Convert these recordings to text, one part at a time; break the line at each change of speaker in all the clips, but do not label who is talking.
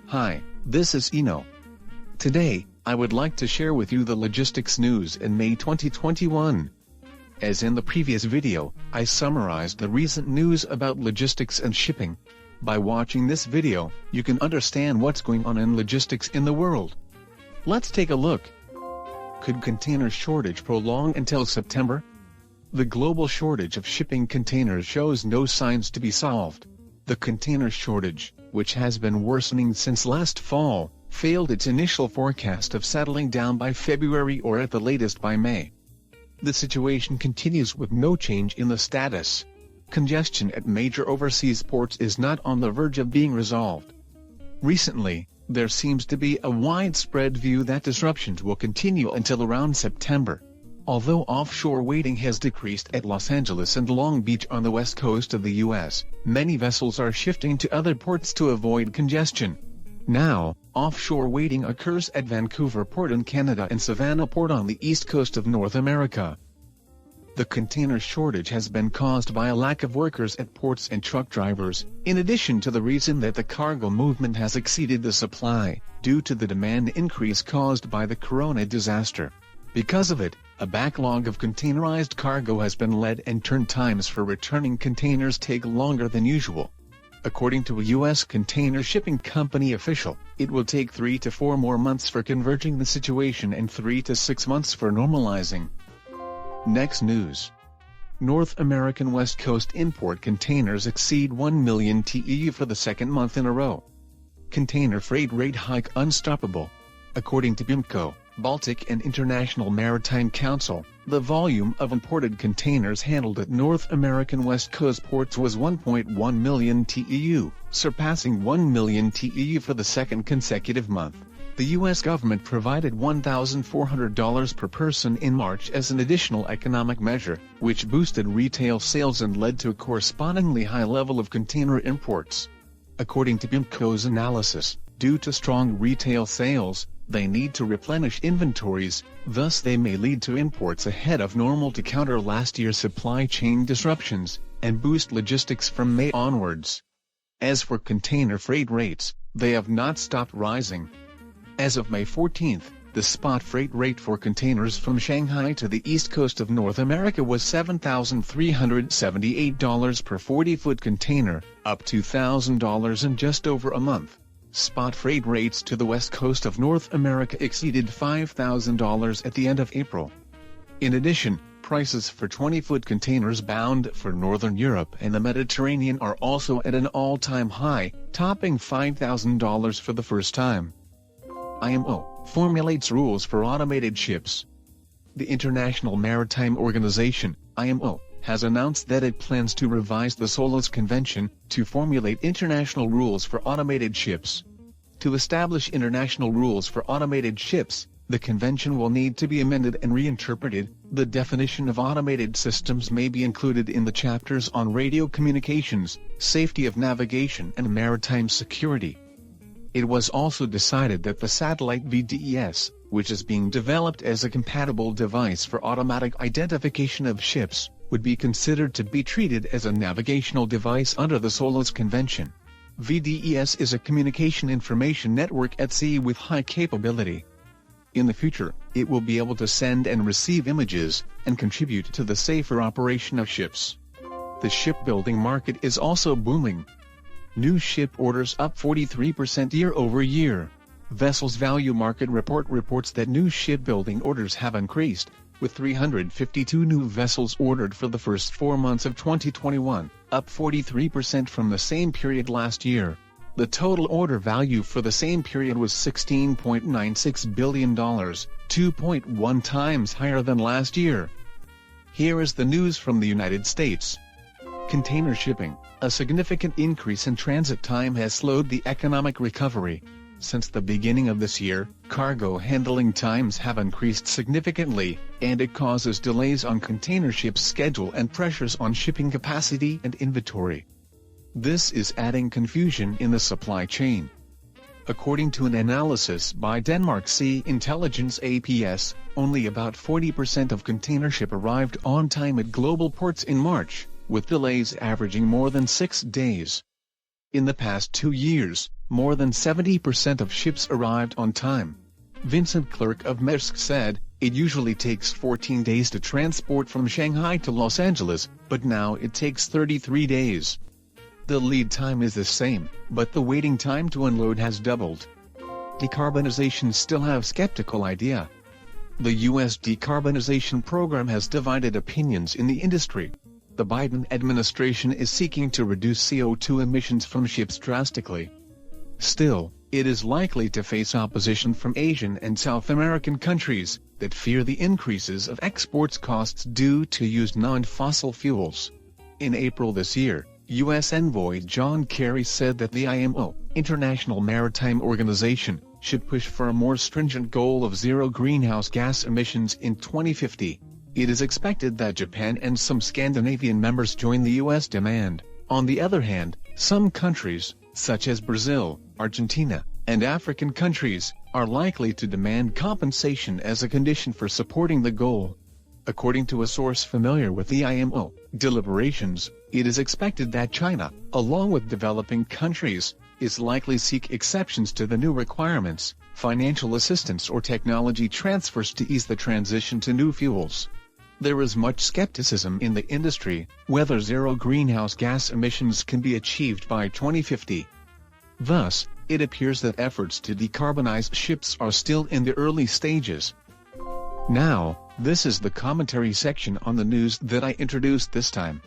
Hi, this is Eno. Today, I would like to share with you the logistics news in May 2021. As in the previous video, I summarized the recent news about logistics and shipping. By watching this video, you can understand what's going on in logistics in the world. Let's take a look. Could container shortage prolong until September? The global shortage of shipping containers shows no signs to be solved. The container shortage, which has been worsening since last fall, failed its initial forecast of settling down by February or at the latest by May. The situation continues with no change in the status. Congestion at major overseas ports is not on the verge of being resolved. Recently, there seems to be a widespread view that disruptions will continue until around September. Although offshore waiting has decreased at Los Angeles and Long Beach on the west coast of the U.S., many vessels are shifting to other ports to avoid congestion. Now, offshore waiting occurs at Vancouver Port in Canada and Savannah Port on the east coast of North America. The container shortage has been caused by a lack of workers at ports and truck drivers, in addition to the reason that the cargo movement has exceeded the supply, due to the demand increase caused by the Corona disaster. Because of it, a backlog of containerized cargo has been led and turn times for returning containers take longer than usual. According to a U.S. container shipping company official, it will take 3 to 4 more months for converging the situation and 3 to 6 months for normalizing. Next news. North American West Coast import containers exceed 1 million TEU for the second month in a row. Container freight rate hike unstoppable. According to BIMCO, Baltic and International Maritime Council, the volume of imported containers handled at North American West Coast ports was 1.1 million TEU, surpassing 1 million TEU for the second consecutive month. The U.S. government provided $1,400 per person in March as an additional economic measure, which boosted retail sales and led to a correspondingly high level of container imports. According to BIMCO's analysis, due to strong retail sales, they need to replenish inventories, thus they may lead to imports ahead of normal to counter last year's supply chain disruptions, and boost logistics from May onwards. As for container freight rates, they have not stopped rising. As of May 14th, the spot freight rate for containers from Shanghai to the east coast of North America was $7,378 per 40-foot container, up $2,000 in just over a month. Spot freight rates to the west coast of North America exceeded $5,000 at the end of April. In addition, prices for 20-foot containers bound for Northern Europe and the Mediterranean are also at an all-time high, topping $5,000 for the first time. IMO formulates rules for automated ships. The International Maritime Organization, IMO, has announced that it plans to revise the SOLAS Convention to formulate international rules for automated ships. To establish international rules for automated ships, the convention will need to be amended and reinterpreted. The definition of automated systems may be included in the chapters on radio communications, safety of navigation and maritime security. It was also decided that the satellite VDES, which is being developed as a compatible device for automatic identification of ships, would be considered to be treated as a navigational device under the SOLAS Convention. VDES is a communication information network at sea with high capability. In the future, it will be able to send and receive images, and contribute to the safer operation of ships. The shipbuilding market is also booming. New ship orders up 43% year-over-year. Vessels Value Market Report reports that new shipbuilding orders have increased, with 352 new vessels ordered for the first 4 months of 2021, up 43% from the same period last year. The total order value for the same period was $16.96 billion, 2.1 times higher than last year. Here is the news from the United States. Container shipping, a significant increase in transit time has slowed the economic recovery. Since the beginning of this year, cargo handling times have increased significantly, and it causes delays on container ships' schedule and pressures on shipping capacity and inventory. This is adding confusion in the supply chain. According to an analysis by Denmark Sea Intelligence APS, only about 40% of container ship arrived on time at global ports in March, with delays averaging more than 6 days. In the past 2 years, more than 70% of ships arrived on time. Vincent Clerc of Maersk said, "It usually takes 14 days to transport from Shanghai to Los Angeles, but now it takes 33 days. The lead time is the same, but the waiting time to unload has doubled." Decarbonization still have skeptical idea. The U.S. decarbonization program has divided opinions in the industry. The Biden administration is seeking to reduce CO2 emissions from ships drastically. Still, it is likely to face opposition from Asian and South American countries that fear the increases of exports costs due to used non-fossil fuels. In April this year, U.S. Envoy John Kerry said that the IMO, International Maritime Organization, should push for a more stringent goal of zero greenhouse gas emissions in 2050. It is expected that Japan and some Scandinavian members join the U.S. demand. On the other hand, some countries, such as Brazil, Argentina, and African countries, are likely to demand compensation as a condition for supporting the goal. According to a source familiar with the IMO deliberations, it is expected that China, along with developing countries, is likely seek exceptions to the new requirements, financial assistance or technology transfers to ease the transition to new fuels. There is much skepticism in the industry whether zero greenhouse gas emissions can be achieved by 2050. Thus, it appears that efforts to decarbonize ships are still in the early stages. Now, this is the commentary section on the news that I introduced this time.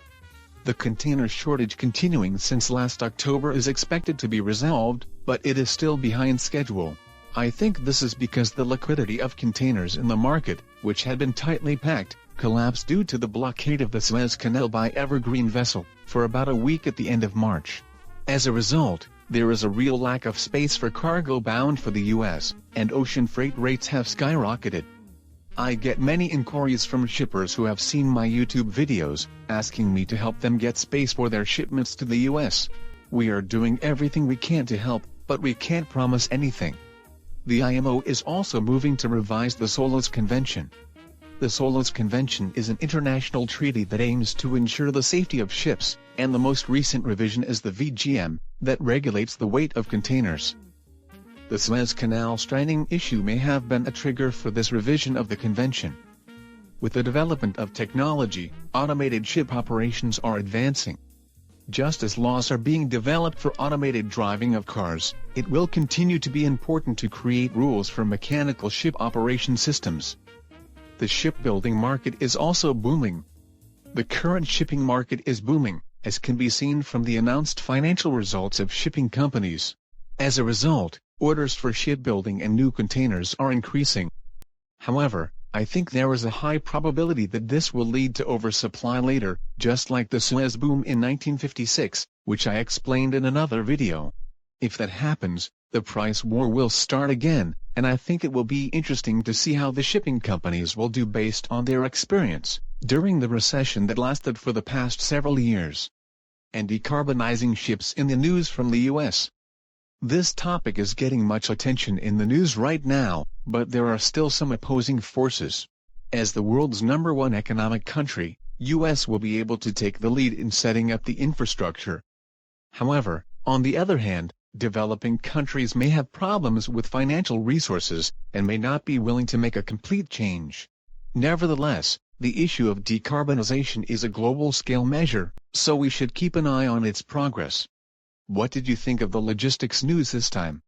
The container shortage continuing since last October is expected to be resolved, but it is still behind schedule. I think this is because the liquidity of containers in the market, which had been tightly packed, collapsed due to the blockade of the Suez Canal by Evergreen vessel, for about a week at the end of March. As a result, there is a real lack of space for cargo bound for the U.S., and ocean freight rates have skyrocketed. I get many inquiries from shippers who have seen my YouTube videos, asking me to help them get space for their shipments to the U.S. We are doing everything we can to help, but we can't promise anything. The IMO is also moving to revise the SOLAS Convention. The SOLAS Convention is an international treaty that aims to ensure the safety of ships, and the most recent revision is the VGM, that regulates the weight of containers. The Suez Canal stranding issue may have been a trigger for this revision of the convention. With the development of technology, automated ship operations are advancing. Just as laws are being developed for automated driving of cars, it will continue to be important to create rules for mechanical ship operation systems. The shipbuilding market is also booming. The current shipping market is booming, as can be seen from the announced financial results of shipping companies. As a result, orders for shipbuilding and new containers are increasing. However, I think there is a high probability that this will lead to oversupply later, just like the Suez boom in 1956, which I explained in another video. If that happens, the price war will start again, and I think it will be interesting to see how the shipping companies will do based on their experience during the recession that lasted for the past several years. And decarbonizing ships in the news from the U.S. This topic is getting much attention in the news right now, but there are still some opposing forces. As the world's #1 economic country, U.S. will be able to take the lead in setting up the infrastructure. However, on the other hand, developing countries may have problems with financial resources, and may not be willing to make a complete change. Nevertheless, the issue of decarbonization is a global-scale measure, so we should keep an eye on its progress. What did you think of the logistics news this time?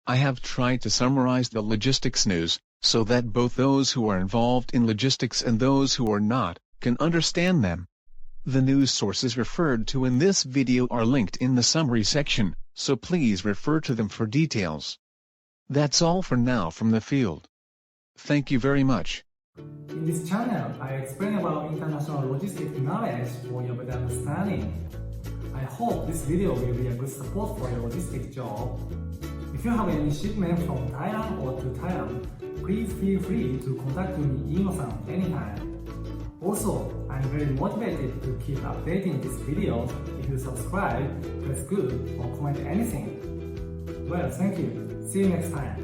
I have tried to summarize the logistics news, so that both those who are involved in logistics and those who are not, can understand them. The news sources referred to in this video are linked in the summary section, so please refer to them for details. That's all for now from the field. Thank you very much.
In this channel, I explain about international logistics knowledge for your better understanding. I hope this video will be a good support for your logistics job. If you have any shipment from Thailand or to Thailand, please feel free to contact me Ino-san anytime. Also, I'm very motivated to keep updating these videos. If you subscribe, press good or comment anything. Well, thank you. See you next time.